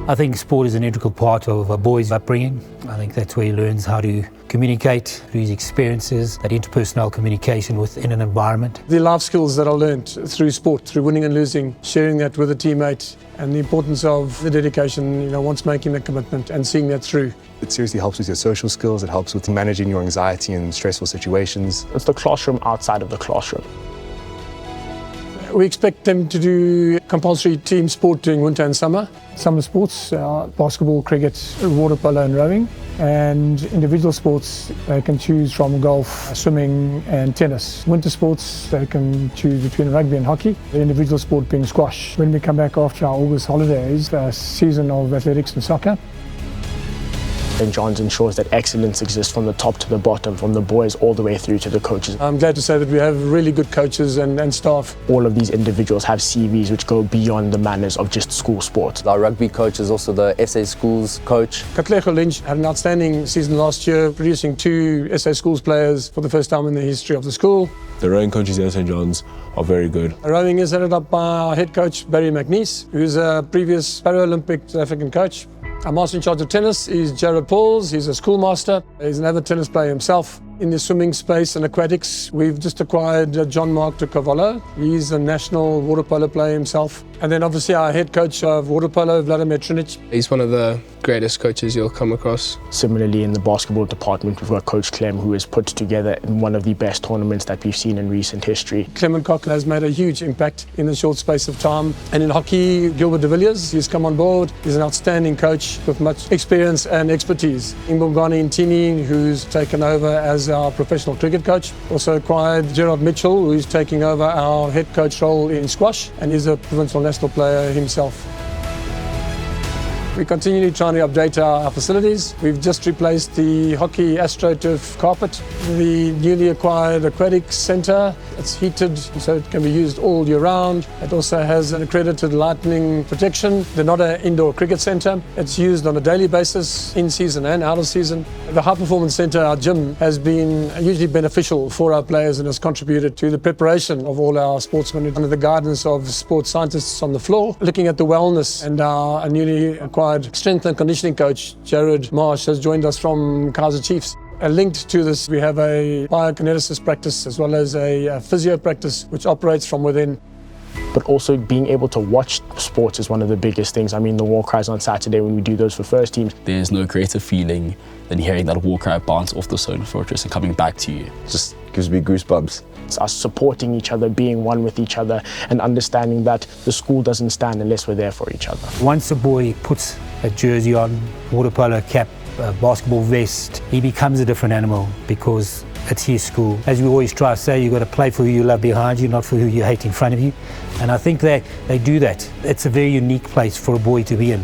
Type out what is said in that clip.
I think sport is an integral part of a boy's upbringing. I think that's where he learns how to communicate through his experiences, that interpersonal communication within an environment. The life skills that are learned through sport, through winning and losing, sharing that with a teammate, and the importance of the dedication, once making the commitment and seeing that through. It seriously helps with your social skills, it helps with managing your anxiety in stressful situations. It's the classroom outside of the classroom. We expect them to do compulsory team sport during winter and summer. Summer sports are basketball, cricket, water polo and rowing. And individual sports, they can choose from golf, swimming and tennis. Winter sports, they can choose between rugby and hockey. The individual sport being squash. When we come back after our August holidays, a season of athletics and soccer. St. John's ensures that excellence exists from the top to the bottom, from the boys all the way through to the coaches. I'm glad to say that we have really good coaches and staff. All of these individuals have CVs which go beyond the manners of just school sport. Our rugby coach is also the SA Schools coach. Katlego Lynch had an outstanding season last year, producing 2 SA Schools players for the first time in the history of the school. The rowing coaches here at St. John's are very good. Rowing is headed up by our head coach, Barry McNeese, who's a previous Paralympic South African coach. Our master in charge of tennis is Jared Pauls. He's a schoolmaster. He's an avid tennis player himself. In the swimming space and aquatics, we've just acquired John Mark de Cavallo. He's a national water polo player himself. And then obviously our head coach of water polo, Vladimir Trinic. He's one of the greatest coaches you'll come across. Similarly, in the basketball department, we've got Coach Clem, who has put together one of the best tournaments that we've seen in recent history. Clement Cock has made a huge impact in the short space of time. And in hockey, Gilbert de Villiers, he's come on board. He's an outstanding coach with much experience and expertise. Imbongani Ntini, who's taken over as our professional cricket coach. Also acquired Gerard Mitchell, who's taking over our head coach role in squash, and is a provincial national player himself. We're continually trying to update our facilities. We've just replaced the hockey AstroTurf carpet. The newly acquired aquatics centre, it's heated so it can be used all year round. It also has an accredited lightning protection. The Nodda Indoor Cricket Centre, it's used on a daily basis, in season and out of season. The High Performance Centre, our gym, has been hugely beneficial for our players and has contributed to the preparation of all our sportsmen under the guidance of sports scientists on the floor. Looking at the wellness, and our newly acquired strength and conditioning coach, Jared Marsh, has joined us from Kaizer Chiefs. Linked to this, we have a biokineticist practice as well as a physio practice which operates from within. But also being able to watch sports is one of the biggest things. I mean, the war cries on Saturday when we do those for first teams. There's no greater feeling than hearing that war cry bounce off the Solar Fortress and coming back to you. It just gives me goosebumps. It's us supporting each other, being one with each other, and understanding that the school doesn't stand unless we're there for each other. Once a boy puts a jersey on, water polo cap, a basketball vest, he becomes a different animal because it's his school. As we always try to say, you've got to play for who you love behind you, not for who you hate in front of you. And I think they do that. It's a very unique place for a boy to be in.